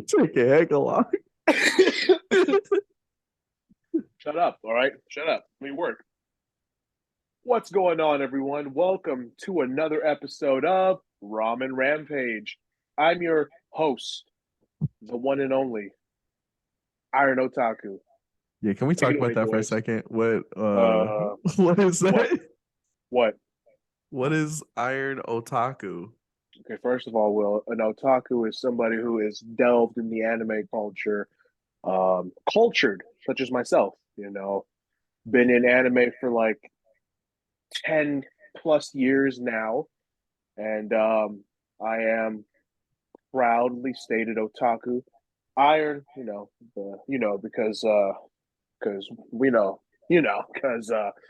Take a heck of long. Shut up, all right? Shut up. Let me work. What's going on, everyone? Welcome to another episode of Ramen Rampage. I'm your host, the one and only Iron Otaku. Yeah, can we Take talk it about away, that for a boys. second? What Uh, what is what? that? What? What is Iron Otaku? Okay, first of all, Will, an otaku is somebody who is delved in the anime culture, cultured, such as myself. Been in anime for like 10 plus years now, and I am proudly stated otaku. Iron, because because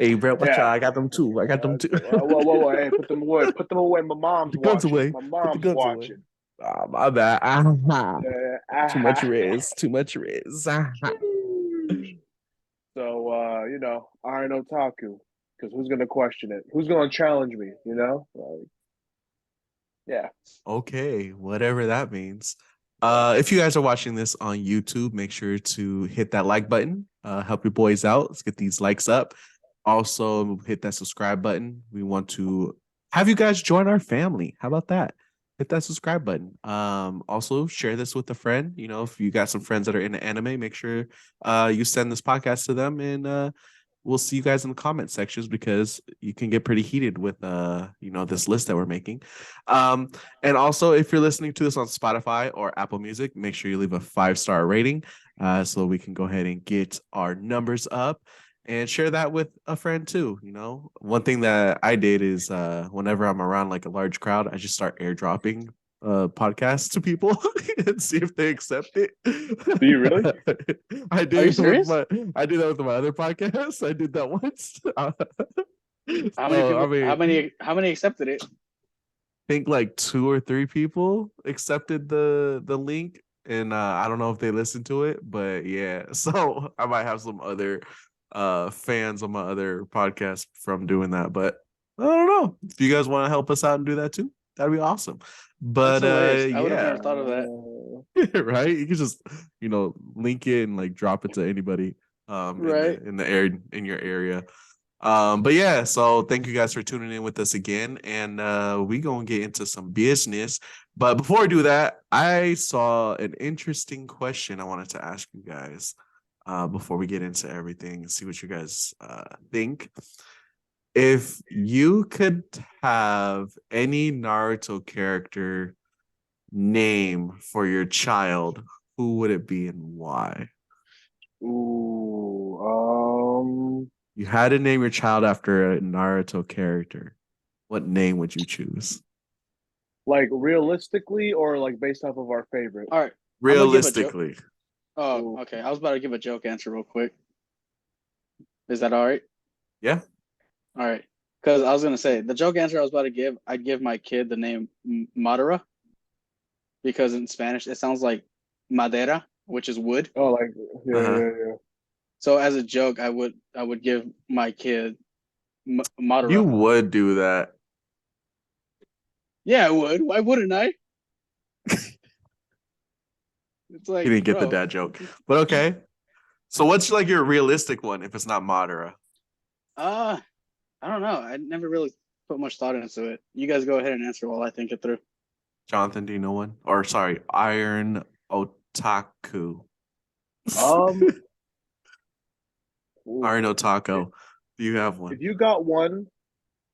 Hey, bro, watch out. yeah. I got them too. I got them too. Whoa, hey, put them away. Put them away. My Put mom's the guns watching. away. My Put the mom's guns away. watching. Ah, my bad. Too much Ah. riz. Too much riz. So Iron Otaku. Because who's gonna question it? Who's gonna challenge me? Yeah. Okay, whatever that means. If you guys are watching this on YouTube, make sure to hit that like button. Help your boys out. Let's get these likes up. Also, hit that subscribe button. We want to have you guys join our family. How about that? Hit that subscribe button. Also share this with a friend. You know, if you got some friends that are into anime, make sure you send this podcast to them, and we'll see you guys in the comment sections because you can get pretty heated with this list that we're making. And also, if you're listening to this on Spotify or Apple Music, make sure you leave a 5-star rating so we can go ahead and get our numbers up and share that with a friend too. You know, one thing that I did is whenever I'm around like a large crowd, I just start airdropping podcasts to people and see if they accept it. Do you really? I Are you did serious? I did that with my other podcast. I did that once. How many people? I mean, How many accepted it? think like 2 or 3 people accepted the link, and I don't know if they listened to it, but yeah. So I might have some other fans on my other podcast from doing that, but I don't know. If you guys want to help us out and do that too, that'd be awesome. But That's hilarious. I would have yeah, never thought of that. right? You can just link it and like drop it to anybody Right. in the air in your area. But yeah, so thank you guys for tuning in with us again, and we gonna get into some business. But before we do that, I saw an interesting question I wanted to ask you guys before we get into everything and see what you guys think. If you could have any Naruto character name for your child, who would it be and why? Ooh, You had to name your child after a Naruto character. What name would you choose? like realistically or like based off of our favorite? All right. I'm gonna give a joke. Realistically. Oh, okay. I was about to give a joke answer real quick. Is that all right? Yeah. All right. Because I was gonna say the joke answer I was about to give, I'd give my kid the name Madara because in Spanish it sounds like madera, which is wood. Oh, like yeah, Uh-huh. yeah. So as a joke, I would give my kid Madara. You would do that. Yeah, I would. Why wouldn't I? It's like You didn't get the bro. dad joke. But okay. So what's like your realistic one if it's not Madara? I don't know. I never really put much thought into it. You guys go ahead and answer while I think it through. Jonathan, do you know one? Or sorry, Iron Otaku. Ooh, Iron Otaku. Do you have one? if you got one,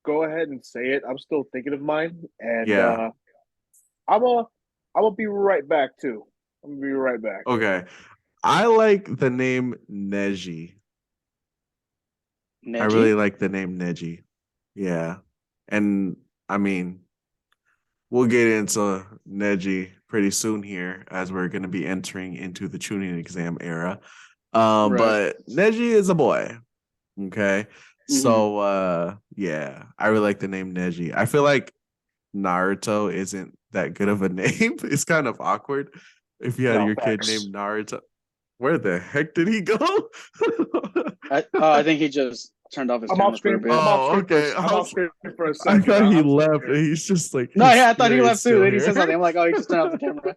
go ahead and say it. I'm still thinking of mine, and Yeah. I'm gonna be right back too. I'm gonna be right back. Okay. I like the name Neji. I really Neji? like the name Neji. Yeah. And I mean, we'll get into Neji pretty soon here as we're going to be entering into the tuning exam era. Right. But Neji is a boy. Okay. So yeah, I really like the name Neji. I feel like Naruto isn't that good of a name. It's kind of awkward if you had No, your facts. kid named Naruto. Where the heck did he go? I think he just turned off his I'm camera off screen. for a bit. I'm off Oh, screen. okay. I'm off screen for a I second. thought he I'm still left. here. And he's just like No, yeah, I thought he spirit left too. still Then he here. said something. I'm like, oh, he just turned off the camera.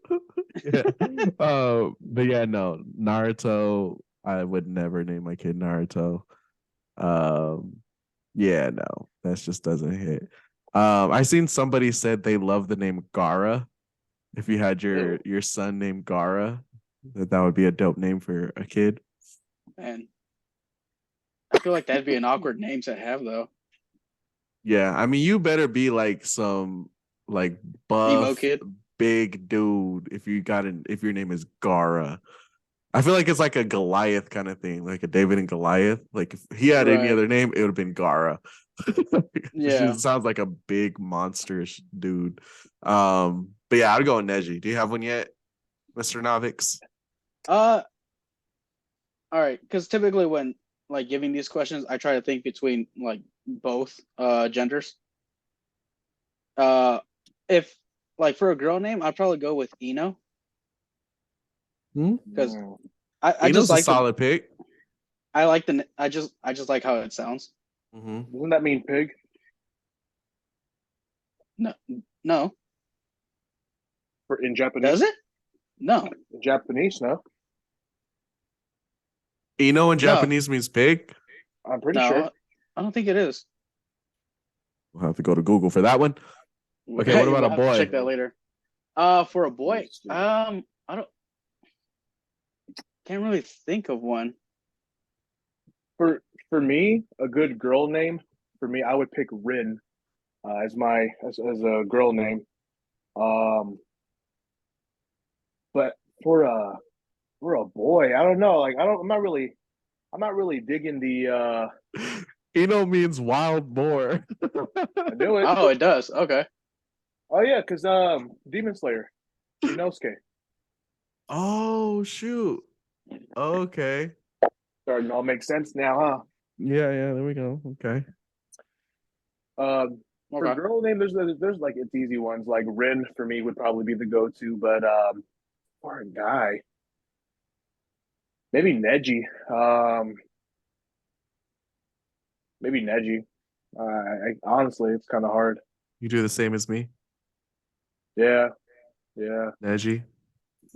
Yeah. But yeah, no, Naruto. I would never name my kid Naruto. Um, yeah, no, that just doesn't hit. I seen somebody said they love the name Gara. If you had Ew. your son named Gara, that would be a dope name for a kid. And I feel like that'd be an awkward name to have, though. Yeah, I mean, you better be like some like Emo buff kid. big dude if your name is Gara. I feel like it's like a Goliath kind of thing, like a David and Goliath. Like if he had any Right. other name, it would have been Gara. Yeah. It sounds like a big monstrous dude. But yeah, I'd go with Neji. Do you have one yet, Mr. Novix? All right. Because typically when like giving these questions, I try to think between like both genders. If like for a girl name, I'd probably go with Ino because Mm. I just Ino's a like the solid pick. I just like how it sounds. Mm-hmm. Doesn't that mean pig? No, In Japanese? does it? No, In Japanese, no. Ino in no, Japanese means pig. I'm pretty no. sure. I don't think it is. We'll have to go to Google for that one. Okay, what about We'll a have to check boy? that later. For a boy, I don't can't really think of one. For me, a good girl name. For me, I would pick Rin as as a girl name. Um, but for a boy, I don't know. Like I'm not really digging the. Ino means wild boar. I knew it. Oh, it does. Okay. Oh yeah, because Demon Slayer, Inosuke. Oh shoot. Okay. Starting to all make sense now, Yeah, there we go. Okay. huh? For Okay. girl name, there's like it's easy ones. Like Rin for me would probably be the go-to, but for a guy, maybe Neji. Maybe Neji. Honestly, it's kind of hard. You do the same as me, Yeah, yeah. Neji.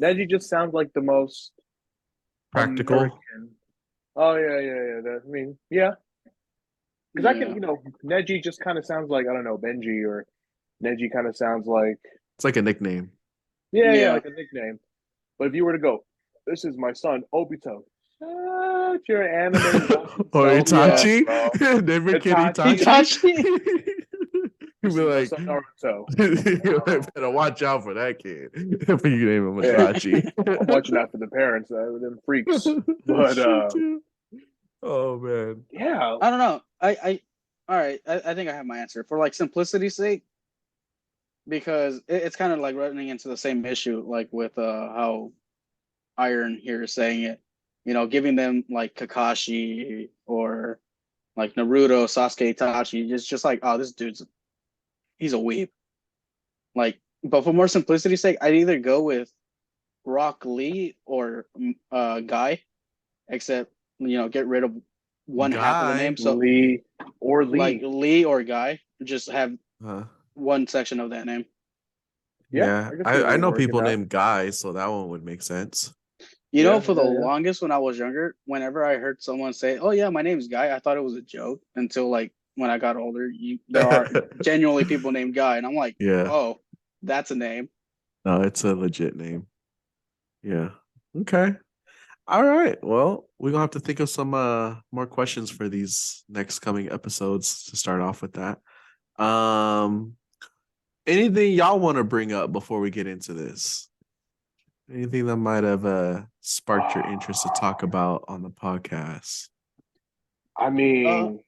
Neji just sounds like the most Practical. American. Oh yeah. I mean, yeah, because I can, Yeah. Neji just kind of sounds like I don't know Benji or Neji kind of sounds like It's like a nickname. yeah, Yeah. like a nickname. But if you were to go, this is my son Obito. Shut your anime watching Or self up, Itachi. bro. Never kid Itachi. Itachi. Itachi. You'd This be is my like, son Naruto. you better watch out for that kid. If you name him Yeah, Itachi. I'm watching out for the parents, them freaks. But Shoot you. Oh man. yeah, I don't know. All right. I think I have my answer for like simplicity's sake, because it's kind of like running into the same issue, like with how Iron here is saying it. Giving them like Kakashi or like Naruto, Sasuke, Itachi. It's just like, oh, he's a weeb. Like, but for more simplicity's sake, I'd either go with Rock Lee or Guy, except get rid of one half of the Guy. name. So Lee or like Lee. Lee or Guy, just have Huh. one section of that name. Yeah, Yeah. I can see I that know working people out. named Guy, so that one would make sense. Yeah, For the yeah. longest when I was younger, whenever I heard someone say, "Oh yeah, my name's Guy," I thought it was a joke until like when I got older. There are genuinely people named Guy, and I'm like, Yeah. "Oh, that's a name." No, it's a legit name. Yeah. Okay. All right. Well, we're gonna have to think of some more questions for these next coming episodes to start off with that. Anything y'all want to bring up before we get into this? Anything that might have sparked your interest to talk about on the podcast? I mean,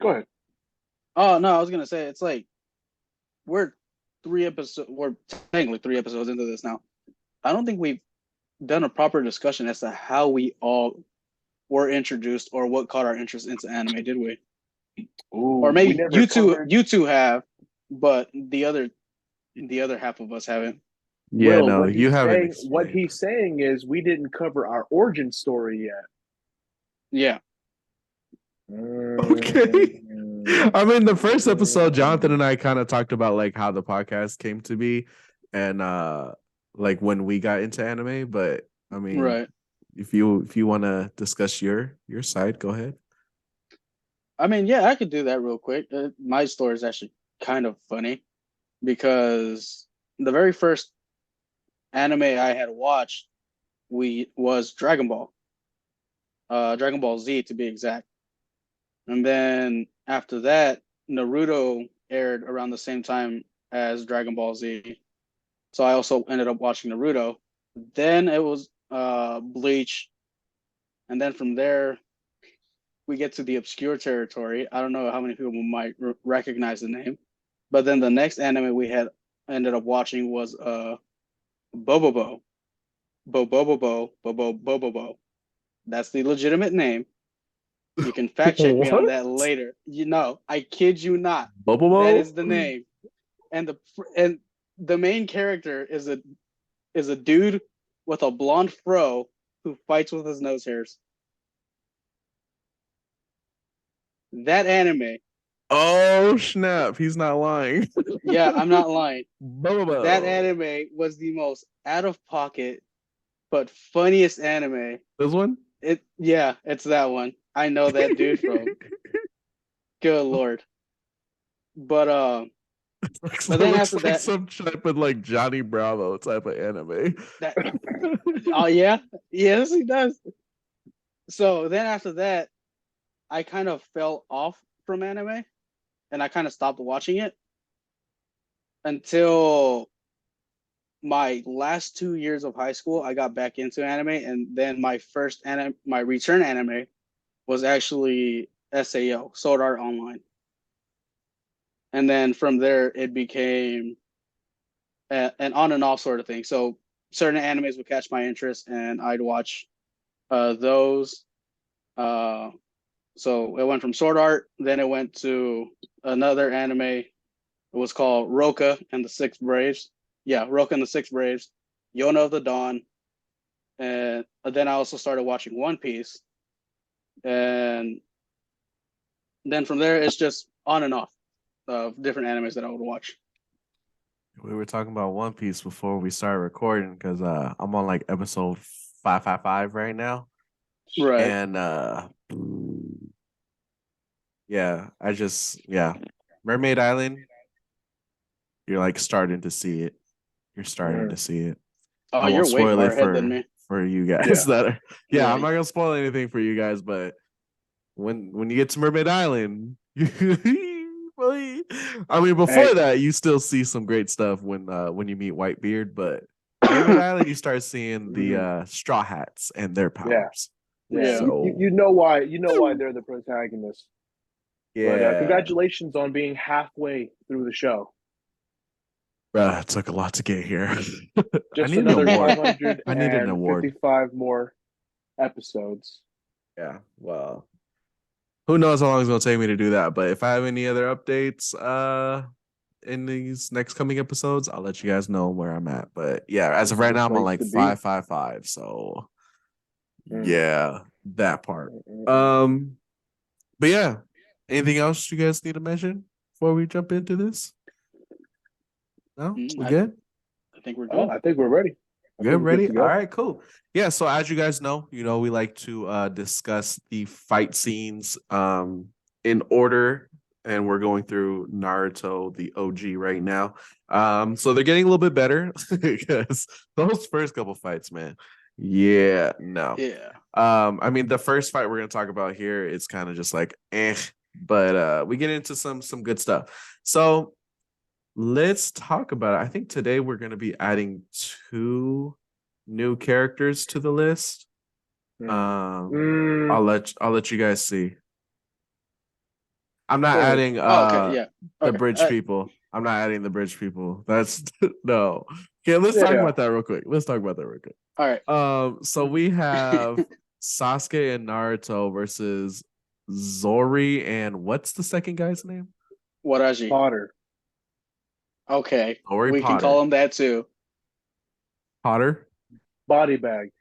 go ahead. Oh no, I was gonna say it's like we're we're technically 3 episodes into this now. I don't think we've done a proper discussion as to how we all were introduced or what caught our interest into anime, did we? Ooh, Or we maybe never you two covered- you two have, but the other half of us haven't. Yeah, Will, no, what you he's haven't. saying, what he's saying is we didn't cover our origin story yet. Yeah. Okay. I mean, the first episode, Jonathan and I kind of talked about like how the podcast came to be, and like when we got into anime, but I mean, Right. if you want to discuss your side, go ahead. I mean, yeah, I could do that real quick. My story is actually kind of funny because the very first anime I had watched was Dragon Ball, Dragon Ball Z to be exact. And then after that, Naruto aired around the same time as Dragon Ball Z. So I also ended up watching Naruto. Then it was Bleach, and then from there we get to the obscure territory. I don't know how many people might recognize the name, but then the next anime we had ended up watching was Bobobo, Bobobo, Bobobo. That's the legitimate name. You can fact check me on that later. You know, I kid you not. That is the name, and the main character is a dude with a blonde fro who fights with his nose hairs. That anime. Oh snap! He's not lying. Yeah, I'm not lying. Bobo. That anime was the most out of pocket but funniest anime. This one? It's that one. I know that dude from. Good lord. But then after that, some type of like Johnny Bravo type of anime. Oh yeah, yes he does. So then after that, I kind of fell off from anime, and I kind of stopped watching it until my last 2 years of high school. I got back into anime, and then my return anime was actually SAO, Sword Art Online. And then from there, it became an on and off sort of thing. So certain animes would catch my interest, and I'd watch those. So it went from Sword Art, then it went to another anime. It was called Roka and the Six Braves. Yeah, Roka and the Six Braves, Yona of the Dawn, and then I also started watching One Piece, and then from there it's just on and off of different animes that I would watch. We were talking about One Piece before we started recording because I'm on like episode 555 right now. Right. And Mermaid Island, you're like starting to see it. You're starting to see it. Oh, I won't you're way spoil far it ahead than me. for you guys that are Yeah. I'm not gonna spoil anything for you guys, but when you get to Mermaid Island, I mean before that you still see some great stuff when you meet Whitebeard, but Mermaid Island you start seeing the Straw Hats and their powers. Yeah. So, you know why they're the protagonist. Yeah. But congratulations on being halfway through the show. Bruh, it took a lot to get here. Just another 555 more episodes. Yeah, well, who knows how long it's gonna take me to do that? But if I have any other updates in these next coming episodes, I'll let you guys know where I'm at. But yeah, as of right now, I'm on like 555. So yeah, that part. But yeah, anything else you guys need to mention before we jump into this? No, we good? I think we're good. Oh, I think we're ready. Good, ready? All right, cool. Yeah, so as you guys know, we like to discuss the fight scenes in order, and we're going through Naruto, the OG right now. So they're getting a little bit better because those first couple fights, man. Yeah, no. Yeah. I mean, the first fight we're gonna talk about here is kind of just like but we get into some good stuff. So let's talk about it. I think today we're going to be adding 2 new characters to the list. I'll let you guys see. I'm not adding the bridge people. I'm not adding the bridge people. That's no. Okay, let's talk about that real quick. All right. So we have Sasuke and Naruto versus Zori and what's the second guy's name? Waraji. Potter. Okay. Zori can call him that too. Potter? Body bag.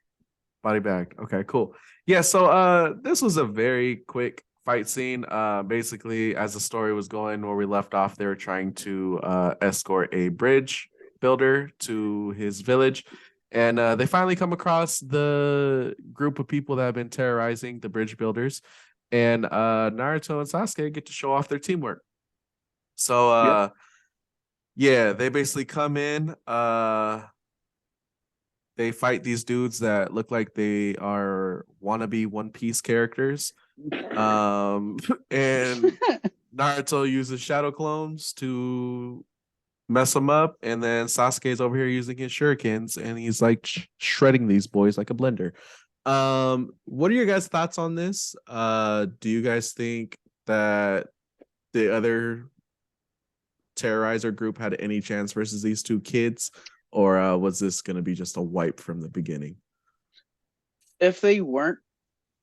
Okay, cool. Yeah, so this was a very quick fight scene. Basically, as the story was going where we left off, they were trying to escort a bridge builder to his village. And they finally come across the group of people that have been terrorizing the bridge builders. And Naruto and Sasuke get to show off their teamwork. So yeah, they basically come in. They fight these dudes that look like they are wannabe One Piece characters. And Naruto uses shadow clones to mess them up, and then Sasuke's over here using his shurikens, and he's like shredding these boys like a blender. What are your guys' thoughts on this? Do you guys think that the other terrorizer group had any chance versus these two kids, or was this going to be just a wipe from the beginning? If they weren't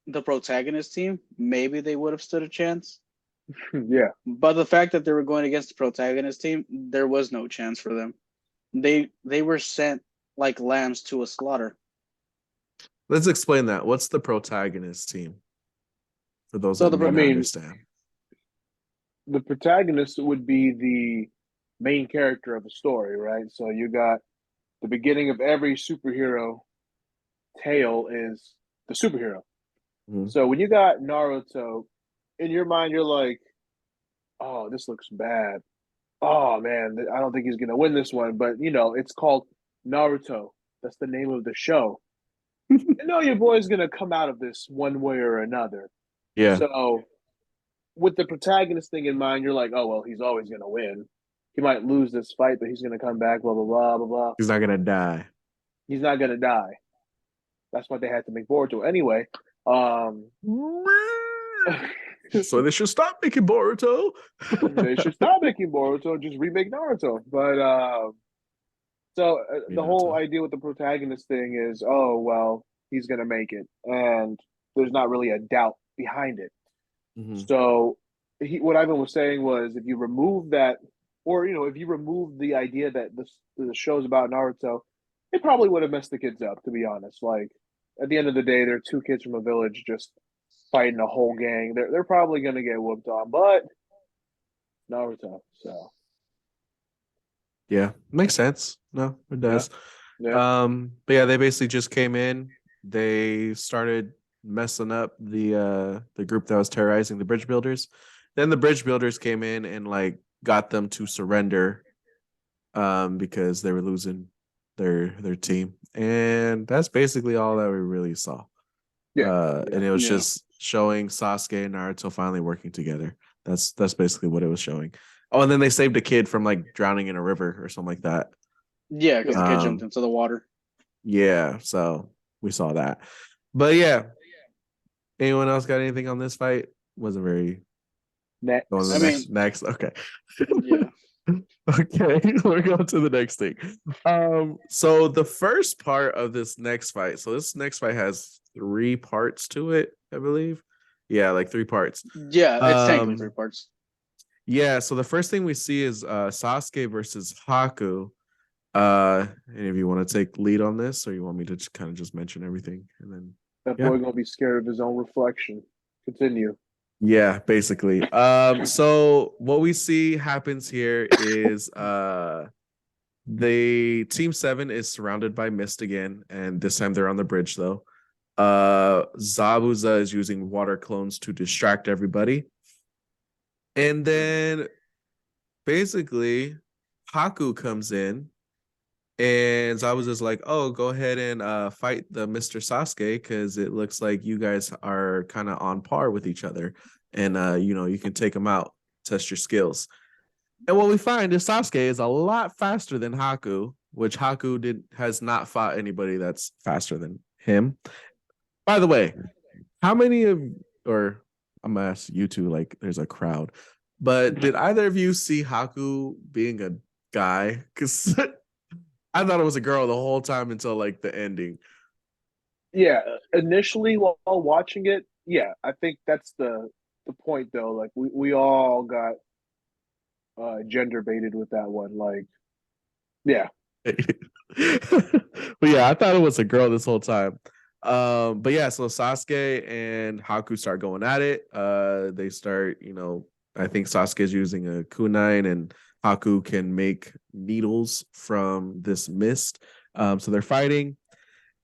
the protagonist team, maybe they would have stood a chance. Yeah. But the fact that they were going against the protagonist team, there was no chance for them. They were sent like lambs to a slaughter. Let's explain that. What's the protagonist team? For those So that may not understand. The protagonist would be the main character of a story, right? So you got the beginning of every superhero tale is the superhero. Mhm. So when you got Naruto, in your mind, you're like, oh, this looks bad. Oh, man, I don't think he's going to win this one. But, you know, it's called Naruto. That's the name of the show. You know your boy's going to come out of this one way or another. Yeah. So with the protagonist thing in mind, you're like, oh, well, he's always going to win. He might lose this fight, but he's going to come back, blah, blah, blah, blah, blah. He's not going to die. He's not going to die. That's what they had to make Boruto. Anyway, so they should stop making Boruto. They should stop making Boruto, just remake Naruto. But the whole idea with the protagonist thing is, oh, well, he's going to make it. And there's not really a doubt behind it. Mm-hmm. So what Ivan was saying was, if you remove that, or, you know, if you remove the idea that the show's about Naruto, it probably would have messed the kids up, to be honest. Like, at the end of the day, they're two kids from a village just fighting a whole gang. They're probably going to get whooped on, but Naruto, so. Yeah, makes sense. No, it does. Yeah. But yeah, they basically just came in. They started messing up the group that was terrorizing the bridge builders. Then the bridge builders came in and like got them to surrender because they were losing their team. And that's basically all that we really saw. And it was just showing Sasuke and Naruto finally working together. That's basically what it was showing. Oh, and then they saved a kid from like drowning in a river or something like that. Yeah, because the kid jumped into the water. Yeah, so we saw that. But yeah, anyone else got anything on this fight? Wasn't very. Next. Next. Okay. Yeah. Okay, we're going to the next thing. So the first part of this next fight. So this next fight has 3 parts to it, I believe. Yeah, like 3 parts. Yeah, it's technically 3 parts. Yeah, so the first thing we see is Sasuke versus Haku. Any of you want to take lead on this, or you want me to kind of just mention everything and then that boy gonna be scared of his own reflection. Continue. Yeah, basically. So what we see happens here is the Team 7 is surrounded by mist again, and this time they're on the bridge though. Zabuza is using water clones to distract everybody. And then basically Haku comes in and Zabuza's like, oh, go ahead and fight the Mr. Sasuke because it looks like you guys are kind of on par with each other. And, you know, you can take them out, test your skills. And what we find is Sasuke is a lot faster than Haku, which Haku has not fought anybody that's faster than him. By the way, how many of, or I'm going to ask you two, like there's a crowd, but did either of you see Haku being a guy? Because I thought it was a girl the whole time until like the ending. Yeah, initially while watching it, yeah, I think that's the point though. Like we all got gender baited with that one. Like, yeah. But yeah, I thought it was a girl this whole time. But yeah, so Sasuke and Haku start going at it. They start, you know, I think Sasuke's using a kunai and Haku can make needles from this mist. So they're fighting.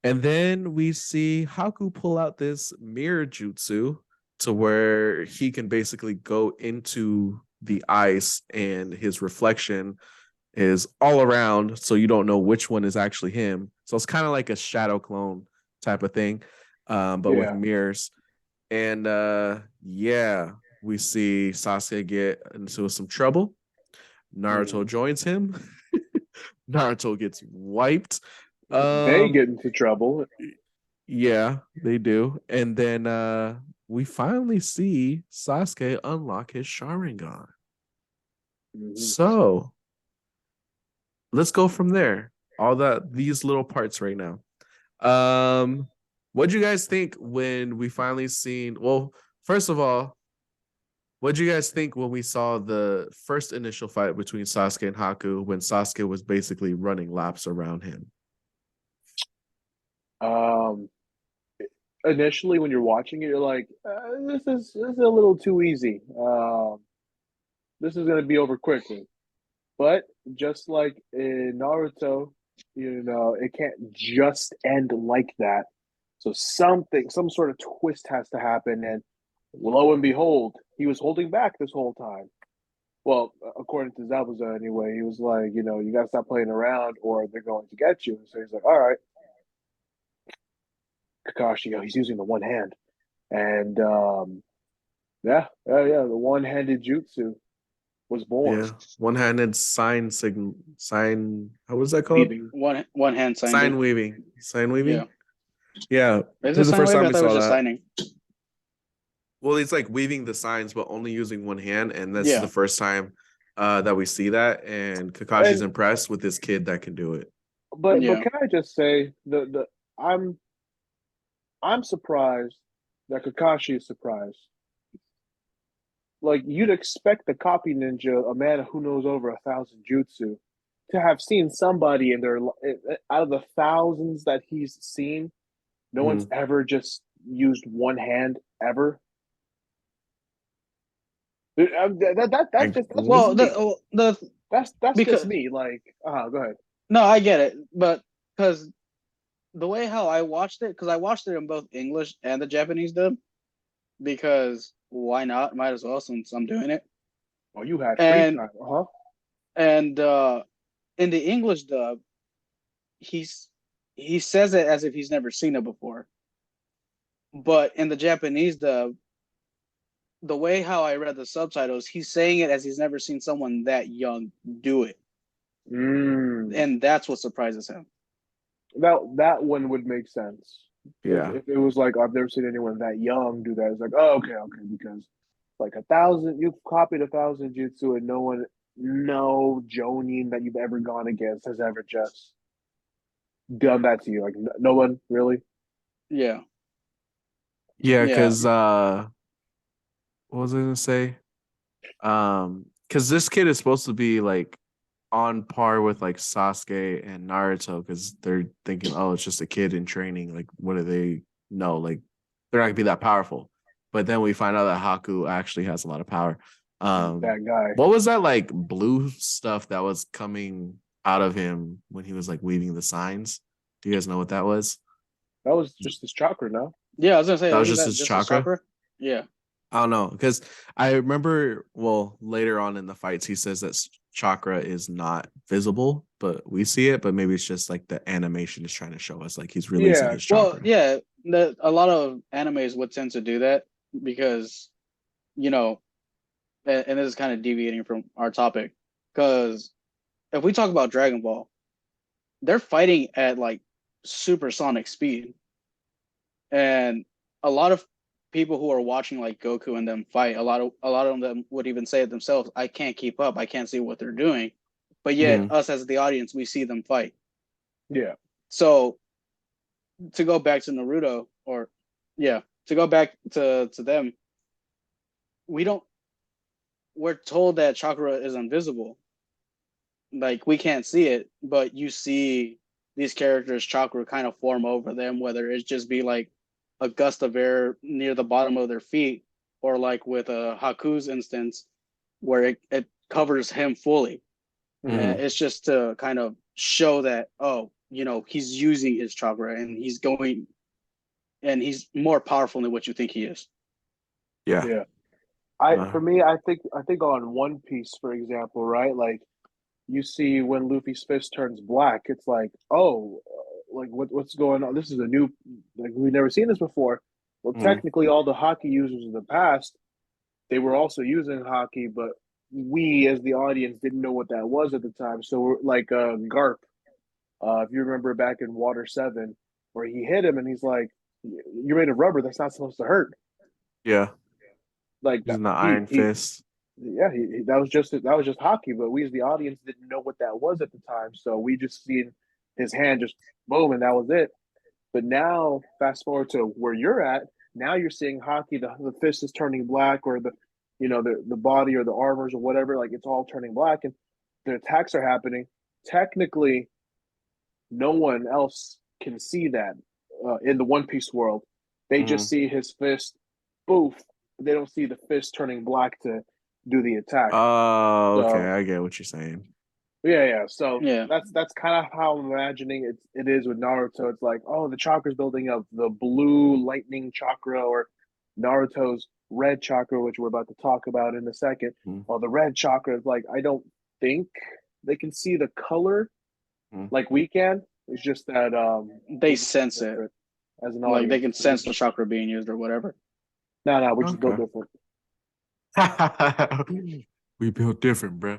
And then we see Haku pull out this mirror jutsu to where he can basically go into the ice and his reflection is all around. So you don't know which one is actually him. So it's kind of like a shadow clone type of thing, but with Yeah. mirrors. And yeah, we see Sasuke get into some trouble. Naruto joins him. Naruto gets wiped. They get into trouble. Yeah, they do. And then we finally see Sasuke unlock his Sharingan. So let's go from there. All that these little parts right now. What do you guys think when we finally seen? Well, first of all, what do you guys think when we saw the first initial fight between Sasuke and Haku when Sasuke was basically running laps around him? Initially, when you're watching it, you're like, this is a little too easy. This is going to be over quickly. But just like in Naruto, it can't just end like that. So some sort of twist has to happen. And lo and behold, he was holding back this whole time. Well, according to Zabuza anyway, he was like, you got to stop playing around or they're going to get you. So he's like, all right, Kakashi, he's using the one hand. And yeah, the one-handed jutsu was born. Yeah, one-handed sign. How was that called? Weaving. One hand signing. Sign weaving. Yeah. Yeah, Is this it is the sign first waving? time I we thought it saw was just that. signing. Well, it's like weaving the signs, but only using one hand, and this is Yeah. the first time that we see that. And Kakashi's And- impressed with this kid that can do it. But Yeah. can I just say I'm surprised that Kakashi is surprised. Like you'd expect the copy ninja, a man who knows over 1,000 jutsu, to have seen somebody in their out of the thousands that he's seen, no one's ever just used one hand ever. That's just Well, me. That's because just me. Like, go ahead. no, I get it, but because the way how I watched it, because I watched it in both English and the Japanese dub, because why not? Might as well since I'm doing it. Oh, you had free And time, and in the English dub, he says it as if he's never seen it before. But in the Japanese dub, the way how I read the subtitles, he's saying it as he's never seen someone that young do it. And that's what surprises him. That one would make sense. Yeah. If it was like I've never seen anyone that young do that, it's like, oh, okay, because like 1,000, you've copied 1,000 jutsu, and no Jonin that you've ever gone against has ever just done that to you. Like no one really. Yeah. Yeah, because what was I gonna say? Because this kid is supposed to be like on par with like Sasuke and Naruto, because they're thinking, oh, it's just a kid in training. Like, what do they know? Like, they're not gonna be that powerful. But then we find out that Haku actually has a lot of power. That guy. What was that like blue stuff that was coming out of him when he was like weaving the signs? Do you guys know what that was? That was just his chakra, no? Yeah, I was gonna say That was just his chakra? Yeah. I don't know, because I remember, well, later on in the fights, he says that chakra is not visible, but we see it. But maybe it's just like the animation is trying to show us like he's releasing his chakra. Well, yeah, a lot of animes would tend to do that because, and this is kind of deviating from our topic, because if we talk about Dragon Ball, they're fighting at like supersonic speed, and a lot of people who are watching like Goku and them fight, a lot of them would even say it themselves, I can't keep up, I can't see what they're doing. But yet us as the audience, we see them fight. Yeah. So to go back to Naruto, to go back to them, we're told that chakra is invisible. Like we can't see it, but you see these characters' chakra kind of form over them, whether it's just be like a gust of air near the bottom of their feet, or like with a Haku's instance, where it covers him fully. And it's just to kind of show that, oh, he's using his chakra and he's going and he's more powerful than what you think he is. Yeah. Yeah. Uh, For me, I think on One Piece, for example, right? Like you see when Luffy's fist turns black, it's like, oh, like what's going on? This is a new, like we've never seen this before. Well, mm, technically, all the hockey users in the past, they were also using hockey, but we as the audience didn't know what that was at the time. So we're like Garp, if you remember back in Water 7, where he hit him and he's like, "You're made of rubber. That's not supposed to hurt." yeah. Like that, Using the Iron Fist. yeah, that was just hockey. But we as the audience didn't know what that was at the time, so we just seen his hand just boom, and that was it. But now, fast forward to where you're at. Now you're seeing hockey. The fist is turning black, or the body or the armors or whatever. Like it's all turning black, and the attacks are happening. Technically, no one else can see that in the One Piece world. They just see his fist, boof. They don't see the fist turning black to do the attack. Oh, okay. So I get what you're saying. yeah. So Yeah. that's kind of how I'm imagining it is with Naruto. It's like, oh, the chakra's building up, the blue lightning chakra, or Naruto's red chakra, which we're about to talk about in a second. Mm, Well, the red chakra is like, I don't think they can see the color mm. like we can. It's just that They sense it. as an Like they audience. can sense the chakra being used or whatever. No, we're just built Okay. different. We built different, bro.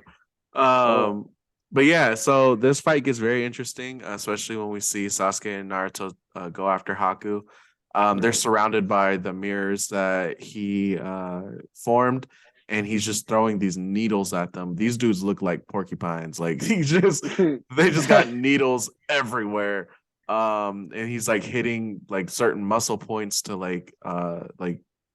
Oh, But yeah, so this fight gets very interesting, especially when we see Sasuke and Naruto go after Haku. They're surrounded by the mirrors that he formed, and he's just throwing these needles at them. These dudes look like porcupines. Like they just got needles everywhere. And he's like hitting like certain muscle points to like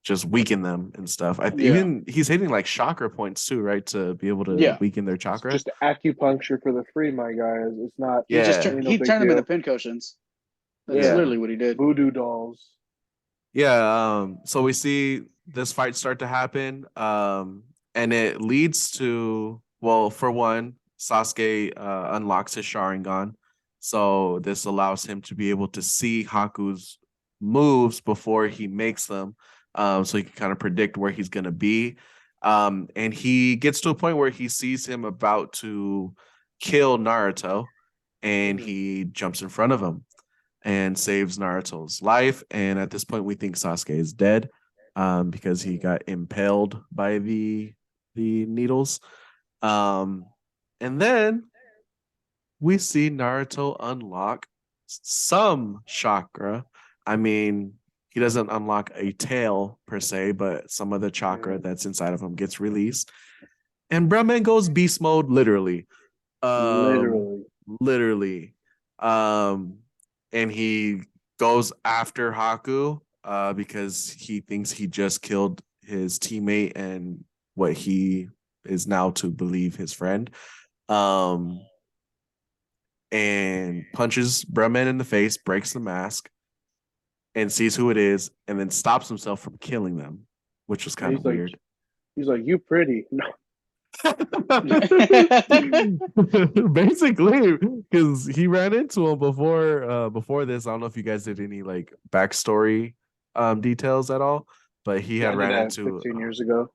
just weaken them and stuff. Yeah. Even he's hitting like chakra points too, right? To be able to Yeah. weaken their it's chakra. just acupuncture for the free, my guys. It's not. He just Yeah. Ain't no he big turned them into deal. pincushions. That's Yeah, Yeah. literally what he did. voodoo dolls. Yeah. So we see this fight start to happen. And it leads to, well, for one, Sasuke unlocks his Sharingan. So this allows him to be able to see Haku's moves before he makes them. So he can kind of predict where he's gonna be. And he gets to a point where he sees him about to kill Naruto, and he jumps in front of him and saves Naruto's life. And at this point, we think Sasuke is dead because he got impaled by the needles. And then we see Naruto unlock some chakra. I mean, he doesn't unlock a tail per se, but some of the chakra that's inside of him gets released. And Brahman goes beast mode literally. Um, Literally. literally. Um, and he goes after Haku because he thinks he just killed his teammate and what he is now to believe his friend. And punches Brahman in the face, breaks the mask, and sees who it is, and then stops himself from killing them, which was kind of weird. He's like, you pretty. No, Basically, because he ran into him before this. I don't know if you guys did any like backstory details at all, but he yeah, had I did ran that into 15 years ago.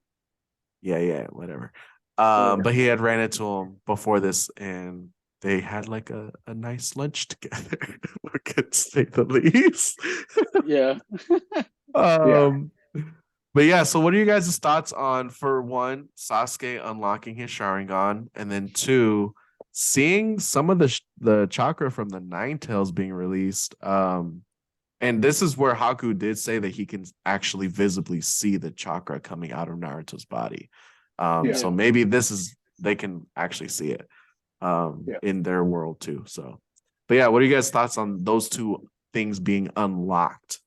yeah, whatever. Whatever. But he had ran into him before this, and they had like a nice lunch together, we could say the least. Yeah. Yeah. um But yeah, so what are you guys' thoughts on, for one, Sasuke unlocking his Sharingan, and then two, seeing some of the chakra from the Nine Tails being released? And this is where Haku did say that he can actually visibly see the chakra coming out of Naruto's body. Yeah. So maybe they can actually see it Yeah. in their world too. So, but yeah, what are you guys' thoughts on those two things being unlocked?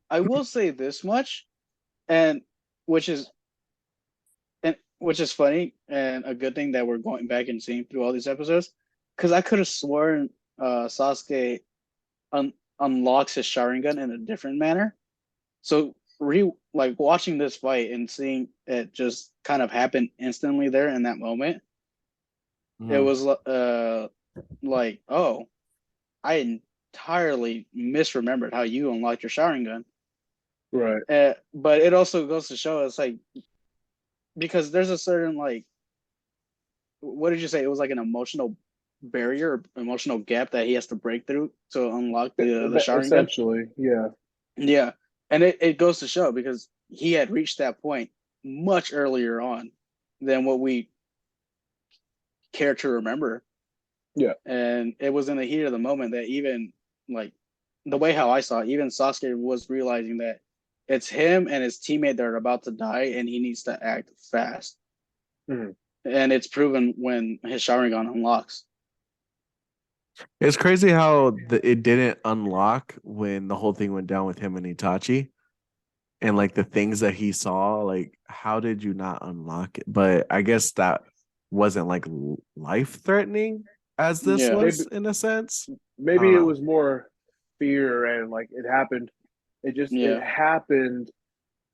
I will say this much, and which is funny and a good thing that we're going back and seeing through all these episodes, because I could have sworn Sasuke unlocks his Sharingan in a different manner. So like watching this fight and seeing it just kind of happen instantly there in that moment, it Mhm. was like, oh, I entirely misremembered how you unlocked your Sharingan. Right. But it also goes to show it's like because there's a certain like what did you say? It was like an emotional barrier, emotional gap that he has to break through to unlock the Sharingan. Essentially, yeah. Yeah, and it goes to show because he had reached that point much earlier on than what we care to remember, Yeah. and it was in the heat of the moment that even like the way how I saw it, even Sasuke was realizing that it's him and his teammate that are about to die, and he needs to act fast. Mhm. And it's proven when his Sharingan unlocks. It's crazy how it didn't unlock when the whole thing went down with him and Itachi, and like the things that he saw. Like, how did you not unlock it? But I guess that wasn't like life threatening as this Yeah, Maybe was in a sense. I don't maybe it know. was more fear and like it happened. It yeah, happened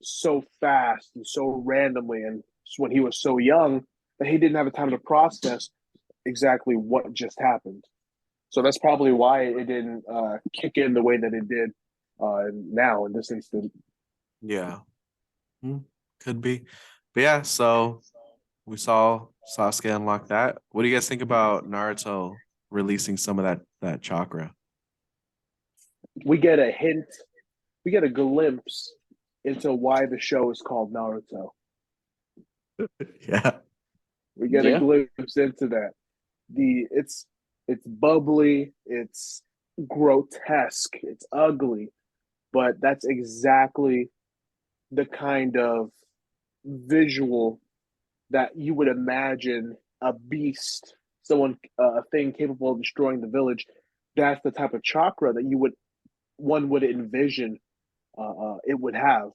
so fast and so randomly, and when he was so young that he didn't have a time to process exactly what just happened. So that's probably why it didn't kick in the way that it did now in this instant. Yeah. Hmm, could be. But yeah, so we saw Sasuke unlock that. What do you guys think about Naruto releasing some of that chakra? We get a hint, we get a glimpse into why the show is called Naruto. Yeah. We get a yeah, glimpse into that. It's bubbly, it's grotesque, it's ugly, but that's exactly the kind of visual that you would imagine a beast, someone, a thing capable of destroying the village. That's the type of chakra that one would envision it would have.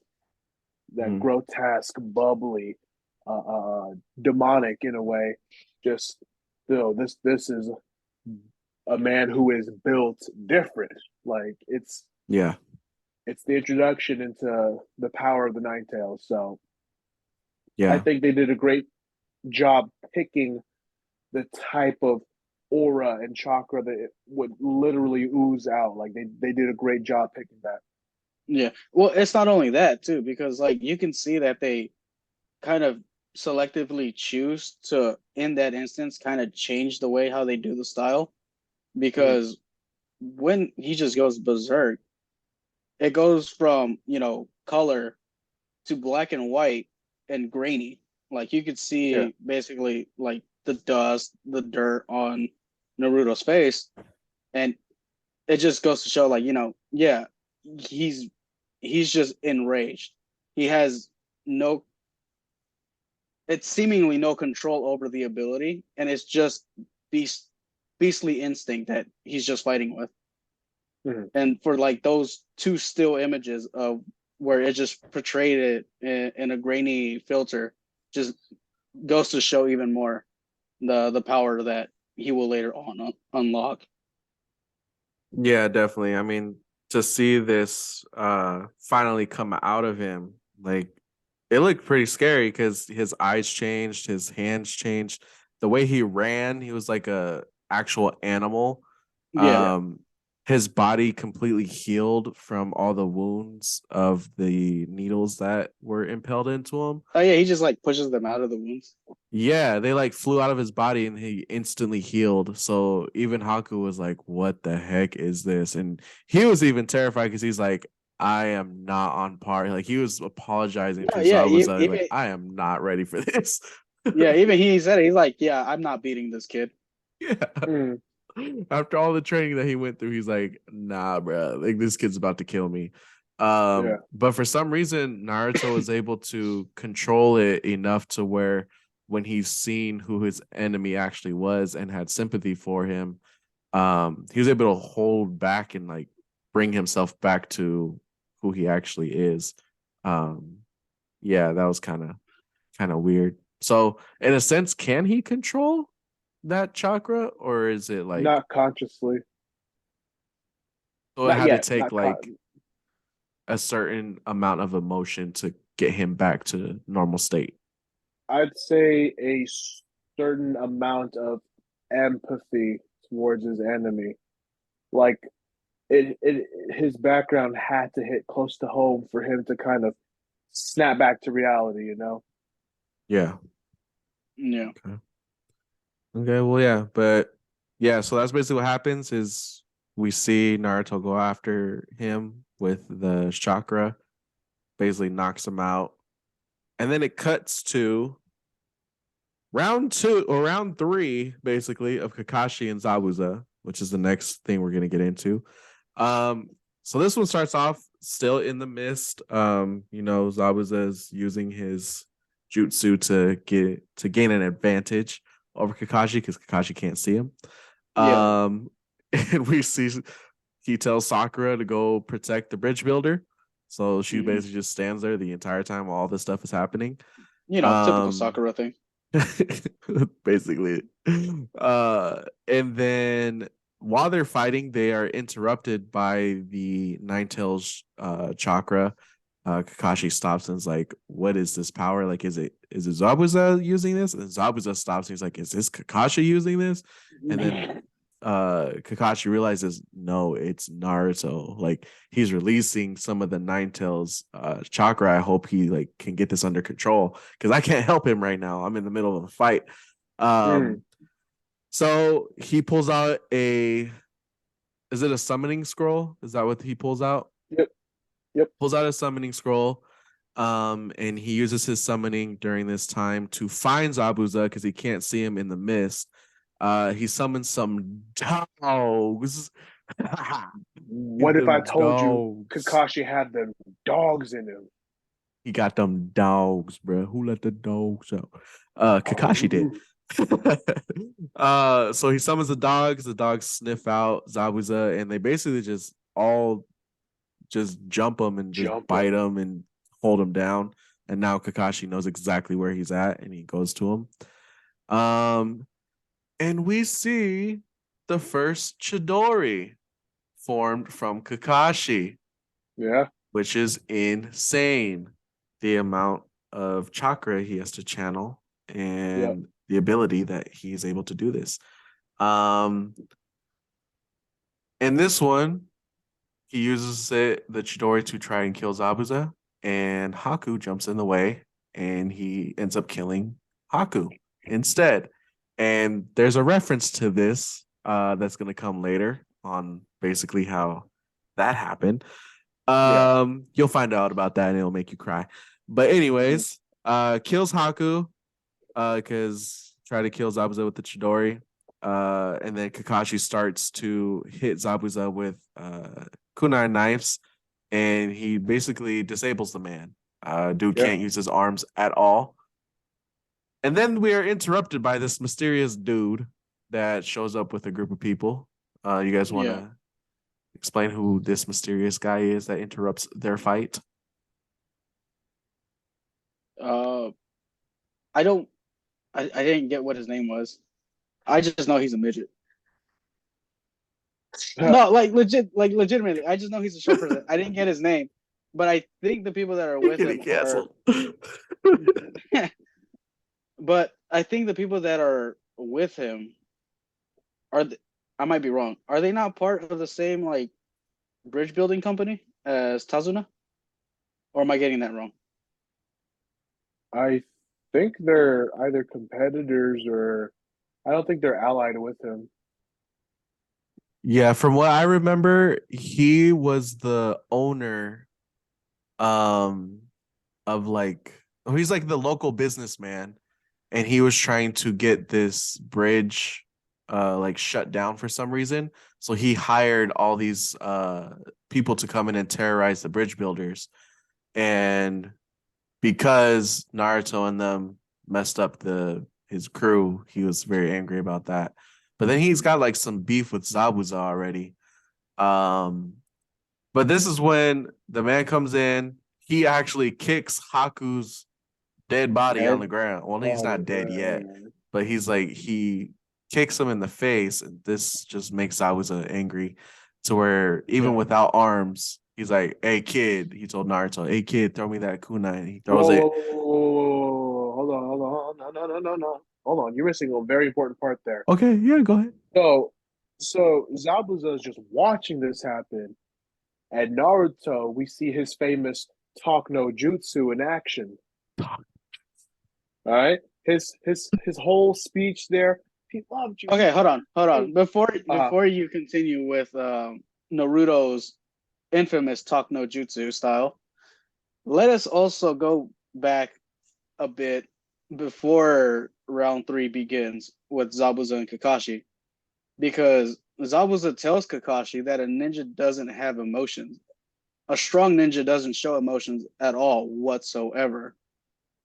That Mhm. grotesque, bubbly, demonic in a way. Just this is a man who is built different. Like Yeah. it's the introduction into the power of the Nine Tails. So I Yeah. think they did a great job picking the type of aura and chakra that it would literally ooze out. Like they did a great job picking that. yeah. Well, it's not only that too, because like you can see that they kind of selectively choose to, in that instance, kind of change the way how they do the style. Mm-hmm. Because when he just goes berserk, it goes from color to black and white and grainy. Like you could Yeah. see basically like the dust, the dirt on Naruto's face, and it just goes to show, like, yeah, he's he's just enraged. He has no, it's seemingly no control over the ability, and it's just beast, beastly instinct that he's just fighting with. Mm-hmm. And for like those two still images of where it just portrayed it in a grainy filter, just goes to show even more the power that he will later on unlock. Yeah, definitely. I mean, to see this finally come out of him, like it looked pretty scary because his eyes changed, his hands changed. The way he ran, he was like a actual animal. Yeah. Yeah. Um, his body completely healed from all the wounds of the needles that were impaled into him. Oh yeah, he just like pushes them out of the wounds. Yeah, they like flew out of his body and he instantly healed. So even Haku was like, "What the heck is this?" And he was even terrified because he's like, "I am not on par." Like he was apologizing No, to yeah, Zabuza, like, even "I am not ready for this." yeah, even he said it. He's like, yeah, I'm not beating this kid. Yeah. Mm-hmm. After all the training that he went through, he's like, "Nah, bro. Like this kid's about to kill me." Yeah. But for some reason, Naruto was able to control it enough to where when he's seen who his enemy actually was and had sympathy for him, he was able to hold back and like bring himself back to who he actually is. Um, yeah, that was kind of weird. So, in a sense, can he control that chakra, or is it like Not consciously. so it Not had to yet. take like a certain amount of emotion to get him back to normal state? I'd say a certain amount of empathy towards his enemy. Like his background had to hit close to home for him to kind of snap back to reality, you know? Yeah. Yeah. Okay, well, yeah, but yeah, so that's basically what happens is we see Naruto go after him with the chakra, basically knocks him out. And then it cuts to round 2 or round 3, basically, of Kakashi and Zabuza, which is the next thing we're gonna get into. So this one starts off still in the mist. Zabuza is using his jutsu to gain an advantage over Kakashi because Kakashi can't see him. Yeah. And we see he tells Sakura to go protect the bridge builder. So she basically just stands there the entire time while all this stuff is happening. Typical Sakura thing. Basically. And then while they're fighting, they are interrupted by the Nine Tails chakra. Kakashi stops and is like, "What is this power? Like, is it Zabuza using this?" And Zabuza stops and he's like, "Is this Kakashi using this?" And then Kakashi realizes, no, it's Naruto. Like, he's releasing some of the Nine Tails chakra. I hope he like can get this under control because I can't help him right now. I'm in the middle of a fight. So he pulls out is it a summoning scroll? Is that what he pulls out? Yep. Pulls out a summoning scroll. And he uses his summoning during this time to find Zabuza because he can't see him in the mist. He summons some dogs. What if I told you Kakashi had them dogs in him? He got them dogs, bro. Who let the dogs out? Kakashi did. So he summons the dogs. The dogs sniff out Zabuza, and they basically just all just jump him and just bite him and hold him down. And now Kakashi knows exactly where he's at, and he goes to him. And we see the first Chidori formed from Kakashi. Yeah. Which is insane. The amount of chakra he has to channel and the ability that he's able to do this. In this one, he uses the Chidori to try and kill Zabuza, and Haku jumps in the way, and he ends up killing Haku instead. And there's a reference to this that's going to come later on basically how that happened. You'll find out about that and it'll make you cry. But anyways, kills Haku because try to kill Zabuza with the Chidori. And then Kakashi starts to hit Zabuza with kunai knives, and he basically disables the man. Dude can't use his arms at all. And then we are interrupted by this mysterious dude that shows up with a group of people. You guys want to explain who this mysterious guy is that interrupts their fight? I didn't get what his name was. I just know he's a midget. No, legitimately, I just know he's a short person. I didn't get his name, but I think the people that are with him are. But I think the people that are with him I might be wrong. Are they not part of the same like bridge building company as Tazuna? Or am I getting that wrong? I think they're either competitors or I don't think they're allied with him. Yeah, from what I remember, he was the owner of he's like the local businessman, and he was trying to get this bridge like shut down for some reason. So he hired all these people to come in and terrorize the bridge builders. And because Naruto and them messed up his crew, he was very angry about that. But then he's got like some beef with Zabuza already. But this is when the man comes in. He actually kicks Haku's dead body on the ground. Well, he's not dead yet, but he kicks him in the face, and this just makes Zabuza angry to where even without arms, he's like, "Hey kid," he told Naruto, "Hey kid, throw me that kunai." And he throws it. Hold on. No. hold on, you're missing a very important part there. Okay, yeah, go ahead. So, so Zabuza is just watching this happen. At Naruto, we see his famous talk no jutsu in action. All right, his whole speech there. He loved you. Okay, hold on. Uh, Before you continue with Naruto's infamous talk no jutsu style, let us also go back a bit before round 3 begins with Zabuza and Kakashi, because Zabuza tells Kakashi that a ninja doesn't have emotions. A strong ninja doesn't show emotions at all whatsoever.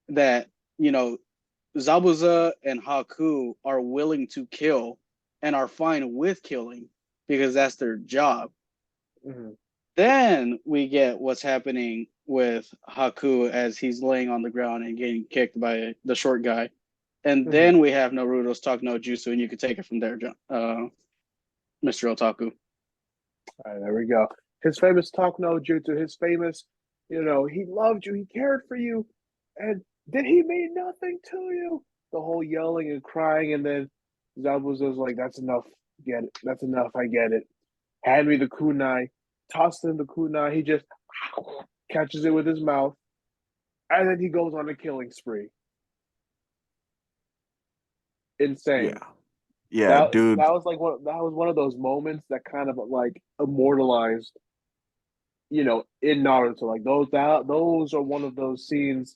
That, you know, Zabuza and Haku are willing to kill and are fine with killing because that's their job. mm-hmm. Then we get what's happening with Haku as he's laying on the ground and getting kicked by the short guy. And then we have Naruto's talk no jutsu, and you can take it from there, Mr. Otaku. All right, there we go. His famous talk no jutsu, his famous, he loved you, he cared for you, and did he mean nothing to you? The whole yelling and crying, and then Zabuza's like, that's enough, get it, that's enough, I get it. Hand me the kunai, tossed him the kunai, he just catches it with his mouth, and then he goes on a killing spree. Insane. Yeah. Yeah, That dude. that was like one of those moments that kind of like immortalized, in Naruto. Like those are one of those scenes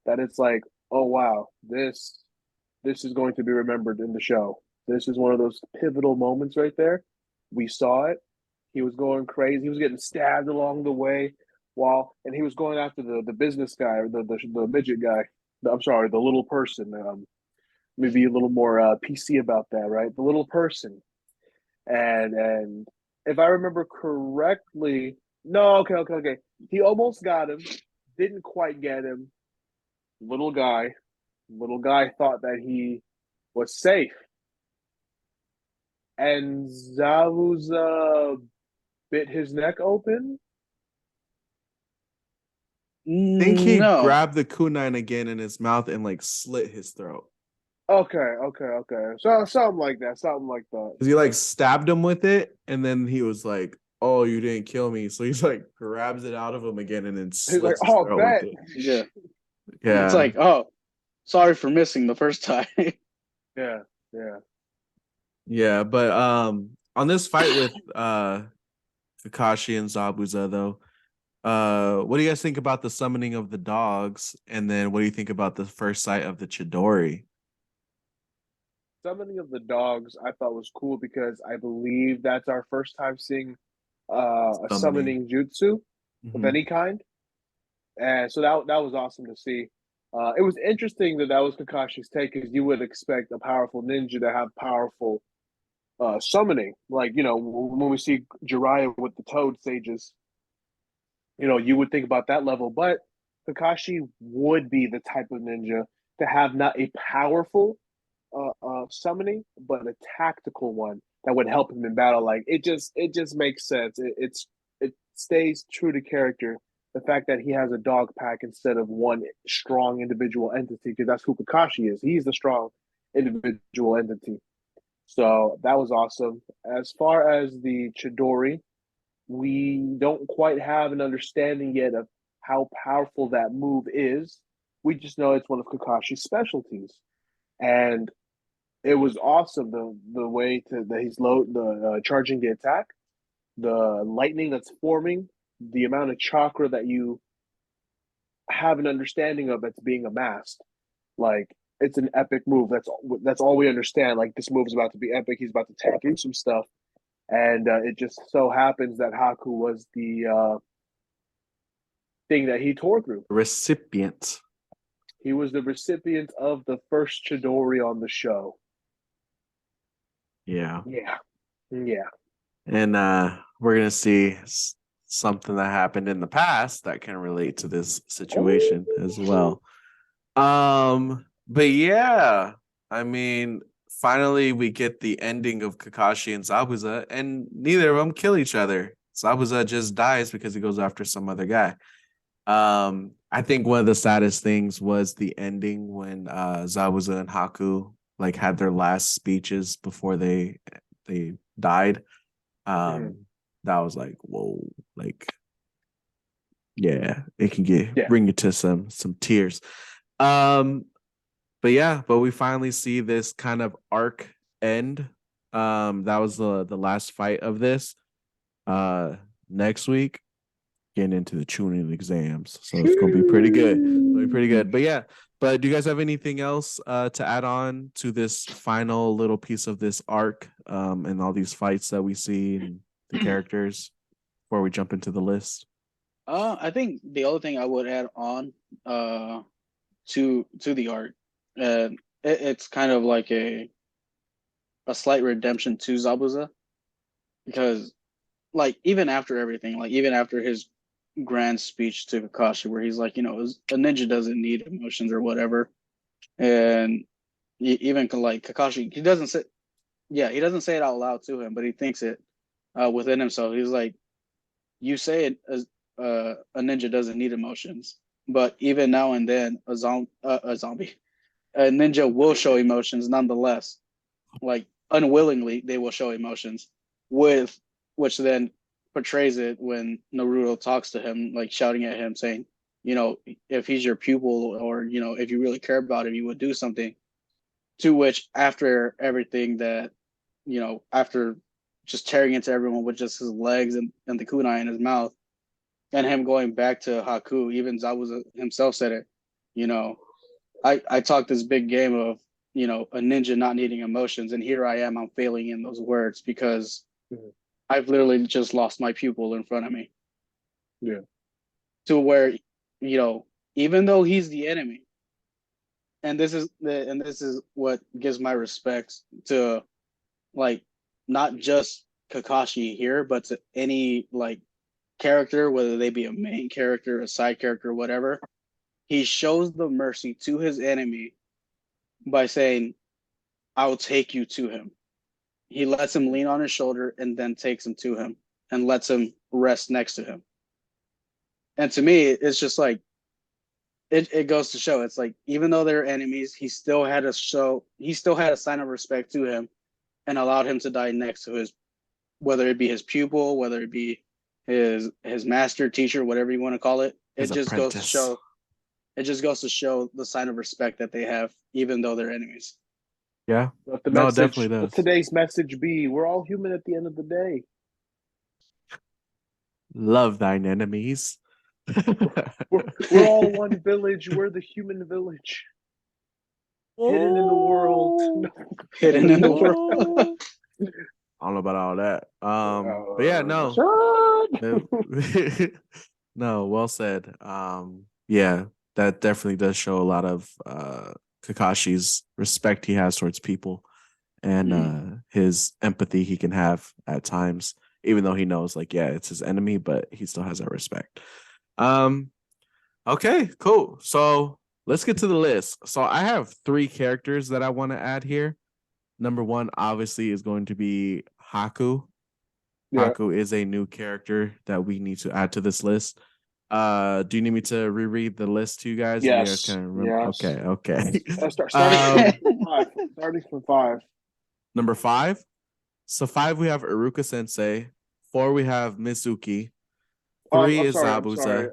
that it's like, oh wow, this is going to be remembered in the show. This is one of those pivotal moments right there. We saw it. He was going crazy. He was getting stabbed along the way, and he was going after the business guy or the midget guy. I'm sorry, the little person. Maybe a little more PC about that, right? The little person, and if I remember correctly, no, okay. He almost got him, didn't quite get him. Little guy, little guy thought that he was safe, and Zabuza bit his neck open. I think he No. grabbed the kunai again in his mouth and like slit his throat. Okay. So something like that. Because he like stabbed him with it, and then he was like, "Oh, you didn't kill me." So he's like grabs it out of him again and then He's like, slits his oh, throat bet. with it. Yeah. Yeah. It's like, oh, sorry for missing the first time. Yeah. Yeah, but on this fight with Kakashi and Zabuza though, what do you guys think about the summoning of the dogs? And then what do you think about the first sight of the Chidori? Summoning of the dogs I thought was cool because I believe that's our first time seeing a Summoning. summoning jutsu of Mhm. any kind, and so that was awesome to see. It was interesting that was Kakashi's take because you would expect a powerful ninja to have powerful summoning, like when we see Jiraiya with the Toad Sages, you would think about that level, but Kakashi would be the type of ninja to have not a powerful summoning, but a tactical one that would help him in battle. Like it just makes sense. It stays true to character. The fact that he has a dog pack instead of one strong individual entity, because that's who Kakashi is. He's the strong individual entity. So that was awesome. As far as the Chidori, we don't quite have an understanding yet of how powerful that move is. We just know it's one of Kakashi's specialties. And it was awesome the way that he's charging the attack, the lightning that's forming, the amount of chakra that you have an understanding of that's being amassed. Like it's an epic move. That's all we understand. Like this move is about to be epic. He's about to tear through some stuff, and it just so happens that Haku was the thing that he tore through. Recipient. He was the recipient of the first Chidori on the show. Yeah. Yeah. And we're gonna see something that happened in the past that can relate to this situation as well. But yeah, I mean, finally we get the ending of Kakashi and Zabuza, and neither of them kill each other. Zabuza just dies because he goes after some other guy. I think one of the saddest things was the ending when Zabuza and Haku like had their last speeches before they died. That was like, whoa, like yeah, it can Yeah. bring you to some tears. But we finally see this kind of arc end. That was the last fight of this. Next week, getting into the tuning exams, so it's gonna be pretty good. It'll be pretty good. But yeah, but do you guys have anything else to add on to this final little piece of this arc, and all these fights that we see and the characters before we jump into the list? I think the other thing I would add on to the arc, it's kind of like a slight redemption to Zabuza, because like even after everything, like even after his grand speech to Kakashi, where he's like, a ninja doesn't need emotions or whatever, and even like Kakashi, he doesn't say it out loud to him, but he thinks it within himself. He's like, you say it as a ninja doesn't need emotions, but even now and then a ninja will show emotions nonetheless. Like unwillingly, they will show emotions, which then portrays it when Naruto talks to him, like shouting at him, saying, if he's your pupil, or if you really care about him, you would do something. To which, after everything that, after just tearing into everyone with just his legs and the kunai in his mouth, and him going back to Haku, even Zabuza himself said it. I talked this big game of a ninja not needing emotions, and here I am, I'm failing in those words because I've literally just lost my pupil in front of me. Yeah. To where, even though he's the enemy, and this is what gives my respects to, like, not just Kakashi here, but to any like character, whether they be a main character, a side character, whatever. He shows the mercy to his enemy by saying, I'll take you to him. He lets him lean on his shoulder and then takes him to him and lets him rest next to him. And to me, it's just like, it goes to show, it's like, even though they're enemies, he still had a sign of respect to him and allowed him to die next to his, whether it be his pupil, whether it be his master, teacher, whatever you want to call it. His apprentice. It just goes to show the sign of respect that they have, even though they're enemies. Yeah. Let the No, it message, definitely does. let today's message be: we're all human at the end of the day. Love thine enemies. We're all one village. We're the human village. Hidden in the world. Hidden in the world. I don't know about all that. But yeah, no. No, well said. Yeah, that definitely does show a lot of Kakashi's respect he has towards people, and his empathy he can have at times, even though he knows, like, yeah, it's his enemy, but he still has that respect. Okay, cool. So let's get to the list. So I have 3 characters that I want to add here. Number 1, obviously, is going to be Haku. Yeah. Haku is a new character that we need to add to this list. Do you need me to reread the list to you guys? Yes. You guys can remember? Yes. Okay. Starting from 5. Number 5. So 5 we have Iruka Sensei. 4 we have Mizuki. 3 is I'm Zabuza. sorry.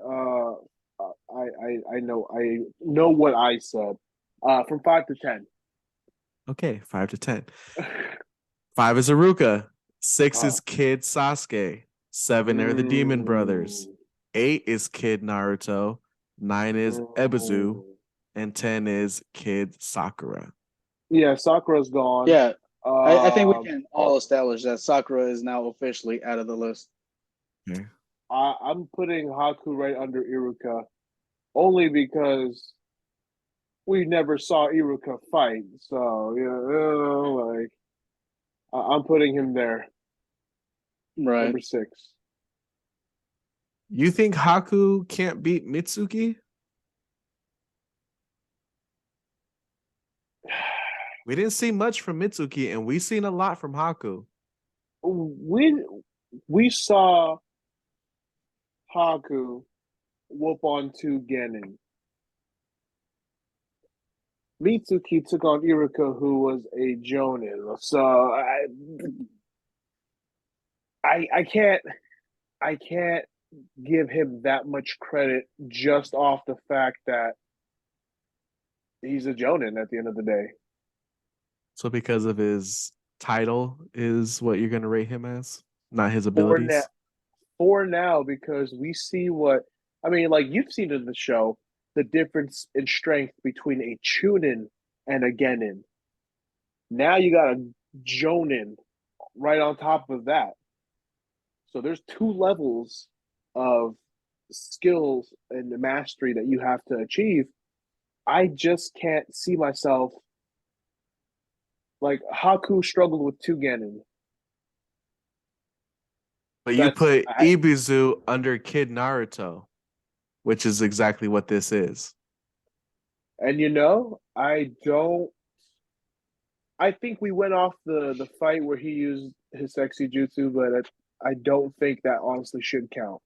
I know what I said. From 5 to 10. Okay, 5 to 10. 5 is Iruka. 6 is Kid Sasuke. 7 are the Demon Brothers. 8 is Kid Naruto. 9 is Ebizu. And 10 is Kid Sakura. Yeah, Sakura's gone. Yeah, I think we can all establish that Sakura is now officially out of the list. Okay. I'm putting Haku right under Iruka, only because we never saw Iruka fight. So, like, I'm putting him there. Right. Number 6. You think Haku can't beat Mitsuki? We didn't see much from Mitsuki, and we've seen a lot from Haku. We saw Haku whoop on to Genin. Mitsuki took on Iruka, who was a Jonin. So I can't give him that much credit just off the fact that he's a Jonin at the end of the day. So because of his title is what you're gonna rate him as, not his For now, abilities. because we see what I mean, like you've seen in the show, the difference in strength between a Chunin and a Genin. Now you got a Jonin right on top of that. So there's two levels of skills and the mastery that you have to achieve. I just can't see myself like Haku struggled with two Genin. But you That's put Ibizu under Kid Naruto, which is exactly what this is. and I don't. I think we went off the fight where he used his sexy jutsu, but I don't think that honestly should count.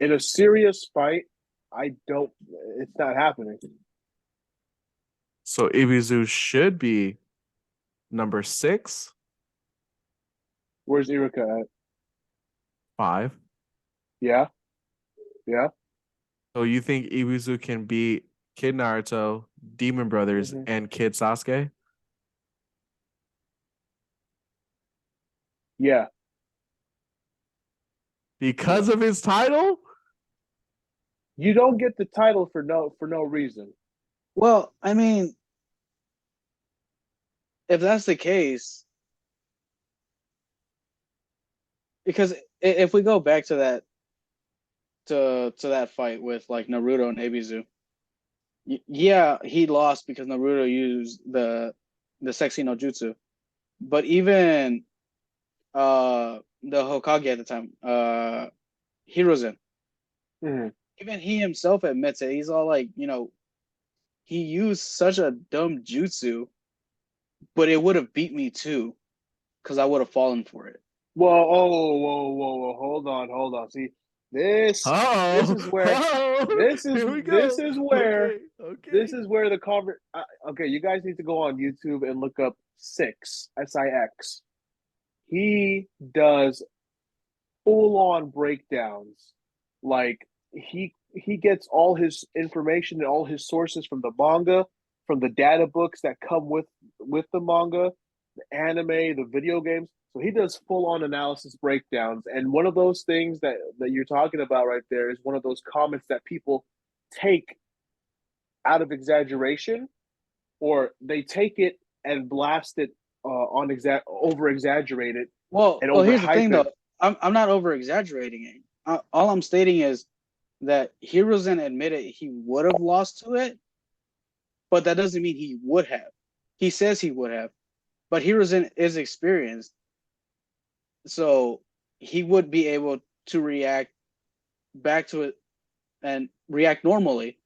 In a serious fight, I don't. It's not happening. So Ibizu should be number 6, Where's Iruka at? 5. Yeah, yeah. So you think Ibizu can beat Kid Naruto, Demon Brothers, Mm-hmm. and Kid Sasuke? Yeah. Because of his title? You don't get the title for no reason. Well, I mean, if that's the case, because if we go back to that fight with like Naruto and Ebisu, yeah, he lost because Naruto used the sexy no jutsu, but even the Hokage at the time, Hiruzen, Mm-hmm. even he himself admits it. He's all like, he used such a dumb jutsu, but it would have beat me too, because I would have fallen for it. Whoa! Hold on. See, this Oh, is where oh, this is here we this go. is where Okay, okay. this is where the okay, you guys need to go on YouTube and look up Six. He does full on breakdowns. Like he gets all his information and all his sources from the manga, from the data books that come with the manga, the anime, the video games. So he does full on analysis breakdowns. And one of those things that you're talking about right there is one of those comments that people take out of exaggeration, or they take it and blast it over exaggerate it and Well, here's the overhype thing it. though. I'm not over exaggerating it. All I'm stating is that Hiruzen admitted he would have lost to it, but that doesn't mean he would have. He says he would have, but Hiruzen is experienced, so he would be able to react back to it and react normally.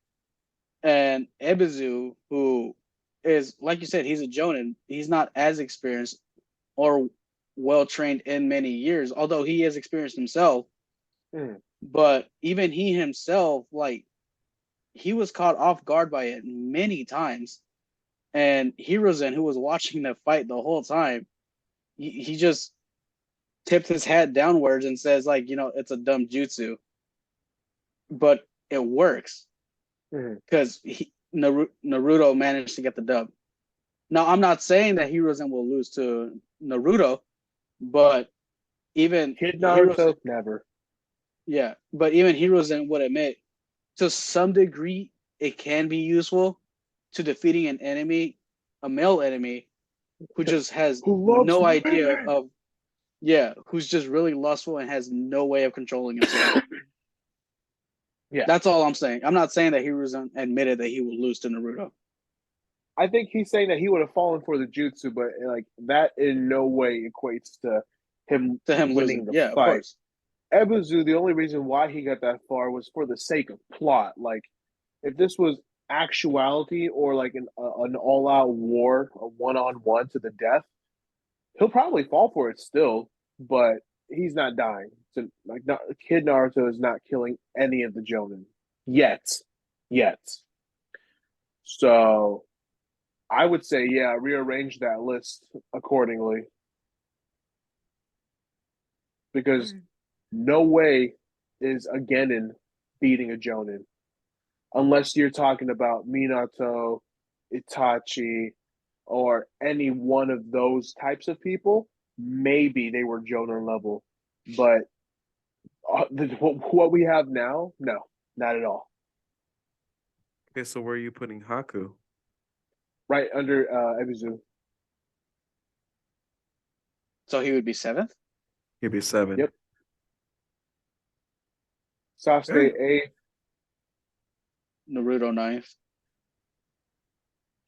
And Ebizu, who is, like you said, he's a Jonin. He's not as experienced or well trained in many years, although he is experienced himself. Mm. But even he himself, like, he was caught off guard by it many times. And Hiruzen, who was watching the fight the whole time, he just tipped his head downwards and says, like, it's a dumb jutsu. But it works because Naruto managed to get the dub. Now, I'm not saying that Hiruzen will lose to Naruto, but even Kid Hiruzen, Naruto, never. yeah, but even Hiruzen would admit to some degree it can be useful to defeating an enemy, a male enemy, who just has Who loves no idea women? of, yeah, who's just really lustful and has no way of controlling himself. Yeah, That's all I'm saying. I'm not saying that Hiruzen admitted that he would lose to Naruto. I think he's saying that he would have fallen for the jutsu, but like that in no way equates to him To him winning losing, the yeah, of fight. course. Ebizu, the only reason why he got that far was for the sake of plot. Like, if this was actuality or like an all out war, a one on one to the death, he'll probably fall for it still. But he's not dying. So, like, Kid Naruto is not killing any of the Jonin yet. Yet. So I would say, yeah, rearrange that list accordingly because no way is a Genin beating a Jonin unless you're talking about Minato, Itachi, or any one of those types of people. Maybe they were Jonin level, but what we have now, no, not at all. Okay, so where are you putting Haku? Right under Ebizu. So he would be 7th? He'd be 7. Yep. Sasuke 8th. Naruto 9th.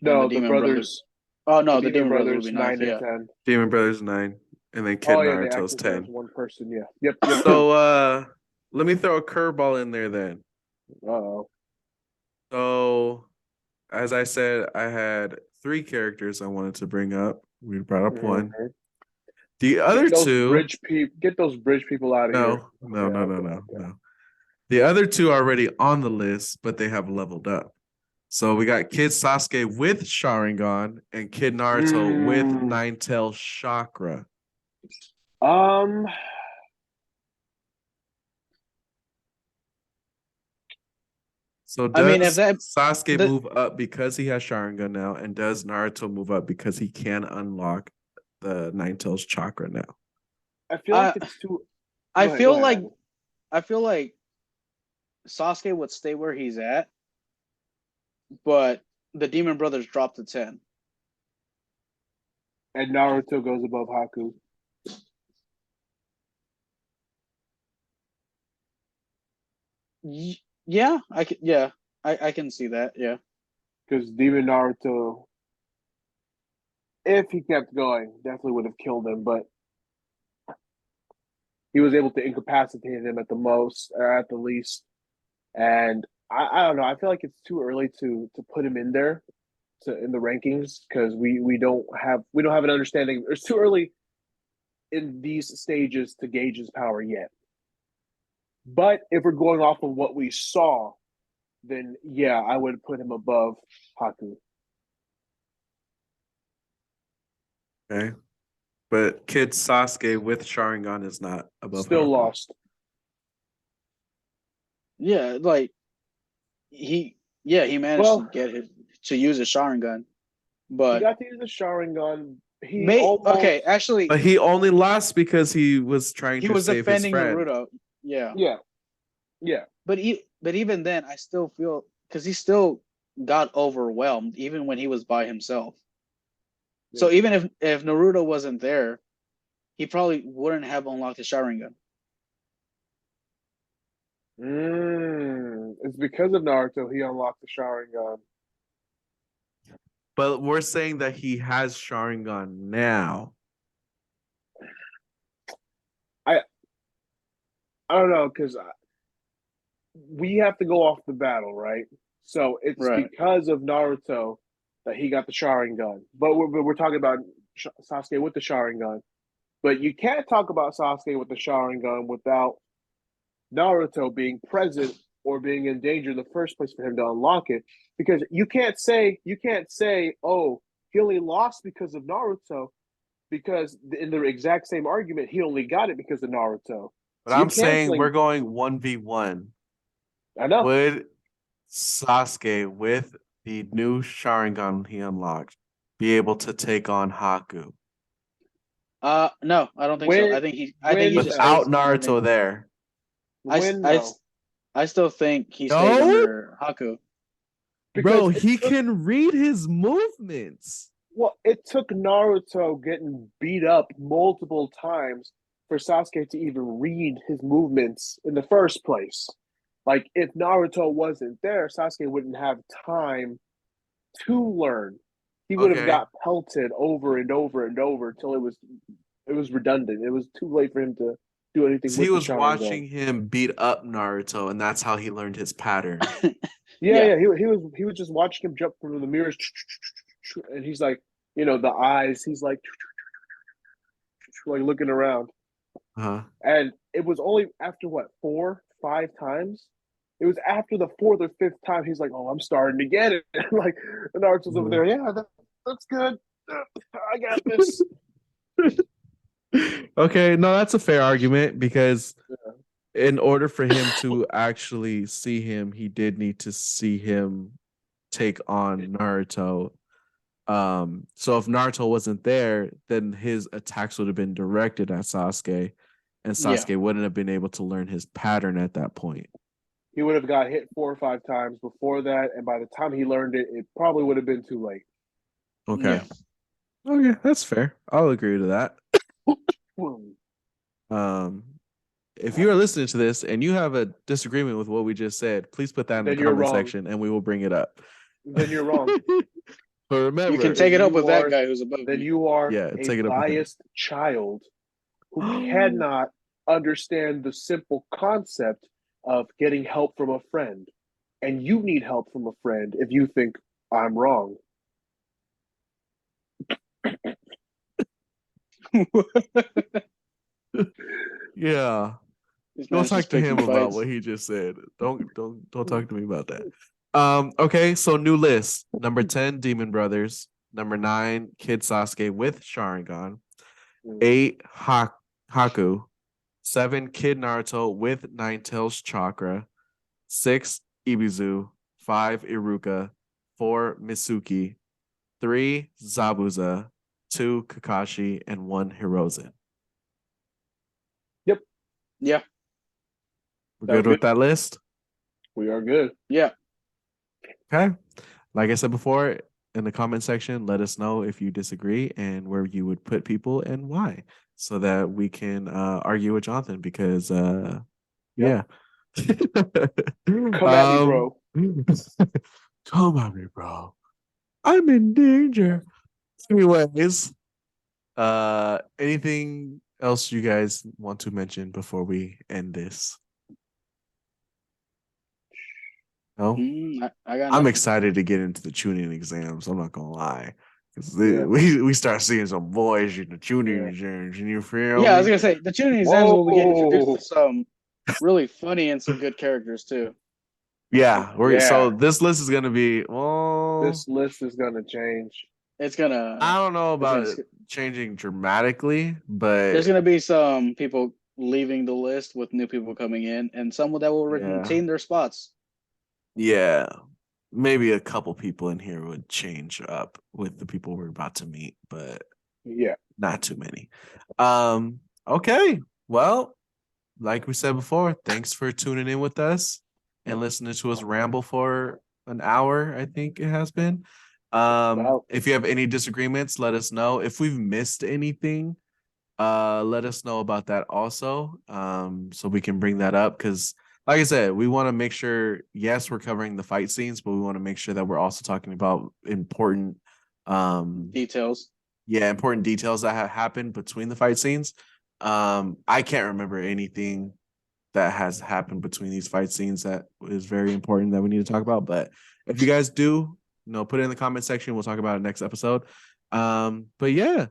No, the brothers. Oh no, the the Demon Brothers would brothers be 9th. 9 and Yeah. 10. Demon Brothers 9. And then Kid Oh yeah, they Naruto's acted as 10. one person. Yeah. Yep. So let me throw a curveball in there then. Uh-oh. So as I said, I had 3 characters I wanted to bring up. We brought up one. The other two Get those bridge people out of here. No. The other 2 are already on the list, but they have leveled up. So we got Kid Sasuke with Sharingan and Kid Naruto with Nine-Tail Chakra. So does Sasuke move up because he has Sharingan now, and does Naruto move up because he can unlock the Nine-Tails Chakra now? I feel like it's too. I feel like Sasuke would stay where he's at, but the Demon Brothers dropped to 10. And Naruto goes above Haku. Yeah, I can see that. Yeah, because Demon Naruto, if he kept going, definitely would have killed him. But he was able to incapacitate him at the most, or at the least. And I don't know. I feel like it's too early to put him in there, in the rankings because we don't have an understanding. It's too early in these stages to gauge his power yet. But if we're going off of what we saw, then yeah, I would put him above Haku. Okay. But Kid Sasuke with Sharingan is not above Still Haku. Lost. Yeah, like he managed to use a Sharingan, but he got to use a Sharingan. But he only lost because he was trying to save his friend. Naruto. Yeah. But even then, I still feel because he still got overwhelmed even when he was by himself. Yeah. So even if Naruto wasn't there, he probably wouldn't have unlocked the Sharingan. It's because of Naruto he unlocked the Sharingan. But we're saying that he has Sharingan now. I don't know because we have to go off the battle, right? So it's because of Naruto that he got the Sharingan. But we're talking about Sasuke with the Sharingan. But you can't talk about Sasuke with the Sharingan without Naruto being present or being in danger in the first place for him to unlock it. Because you can't say, oh, he only lost because of Naruto, because in the exact same argument, he only got it because of Naruto. But I'm saying we're going 1v1. I know. Would Sasuke with the new Sharingan he unlocked be able to take on Haku? No, I don't think so. I think he without Naruto there. I still think he stays under Haku. Bro, he can read his movements. Well, it took Naruto getting beat up multiple times for Sasuke to even read his movements in the first place. Like, if Naruto wasn't there, Sasuke wouldn't have time to learn. He would have got pelted over and over and over until it was redundant. It was too late for him to do anything. He was watching him beat up Naruto, and that's how he learned his pattern. Yeah. He was just watching him jump from the mirrors, and he's like, the eyes. He's like looking around. Uh-huh. And it was only after 4-5 times It was after the fourth or fifth time he's like, "Oh, I'm starting to get it." Like, and Naruto's over there, yeah, that's good. I got this. Okay, no, that's a fair argument because in order for him to actually see him, he did need to see him take on Naruto. So if Naruto wasn't there, then his attacks would have been directed at Sasuke, and Sasuke wouldn't have been able to learn his pattern at that point. He would have got hit 4 or 5 times before that, and by the time he learned it, it probably would have been too late. Okay. Okay, that's fair. I'll agree to that. If you are listening to this and you have a disagreement with what we just said, please put that in the comment section and we will bring it up. Then you're wrong. But remember, you can take it up with that guy who's above then me. you are take a it up biased child who cannot understand the simple concept of getting help from a friend. And you need help from a friend if you think I'm wrong. Yeah. Don't talk to him about what he just said. Don't talk to me about that. Okay, so new list. Number 10, Demon Brothers. Number 9, Kid Sasuke with Sharingan. 8, Haku. 7, Kid Naruto with Nine Tails Chakra. 6, Ibizu. 5, Iruka. 4, Mitsuki. 3, Zabuza. 2, Kakashi. And 1, Hirozen. Yep. Yeah. We're good with that list? We are good. Yeah. Okay. Like I said before, in the comment section, let us know if you disagree and where you would put people and why, so that we can argue with Jonathan because yeah. Come at me, bro. Come at me, bro. I'm in danger. Anyways, anything else you guys want to mention before we end this? No, I'm excited to get into the tuning exams. I'm not gonna lie, because we start seeing some boys in the tuning exams, and you feel I was gonna say the tuning exams will be introduced to some really funny and some good characters too. Yeah, so this list is gonna be this list is gonna change. It's gonna. I don't know about it changing dramatically, but there's gonna be some people leaving the list with new people coming in, and some that will retain their spots. Yeah, maybe a couple people in here would change up with the people we're about to meet, but not too many. Okay, well, like we said before, thanks for tuning in with us and listening to us ramble for an hour. I think it has been. If you have any disagreements, let us know. If we've missed anything, let us know about that also, so we can bring that up, because like I said, we want to make sure, yes, we're covering the fight scenes, but we want to make sure that we're also talking about important details. Yeah, important details that have happened between the fight scenes. I can't remember anything that has happened between these fight scenes that is very important that we need to talk about. But if you guys do, put it in the comment section. We'll talk about it next episode. But yeah,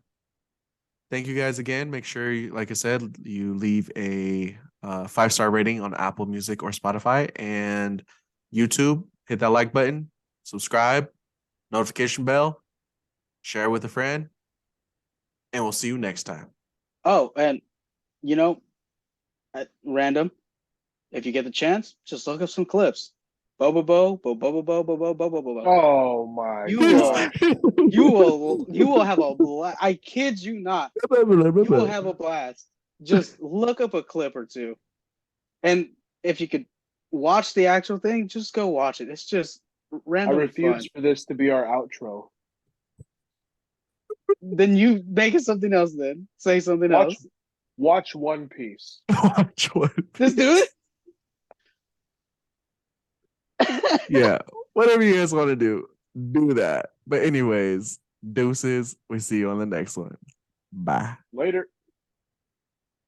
thank you guys again. Make sure, like I said, you leave a 5-star rating on Apple Music or Spotify, and YouTube. Hit that like button, subscribe, notification bell, share with a friend, and we'll see you next time. Oh, and at random, if you get the chance, just look up some clips. Oh my! You will have a blast. I kid you not. You will have a blast. Just look up a clip or two, and if you could watch the actual thing, just go watch it. It's just random. I refuse for this to be our outro. Then you make it something else. Then say something else. Watch One Piece. Watch One Piece. Just do it. Yeah, whatever you guys want to do that. But anyways, deuces. We see you on the next one. Bye. Later.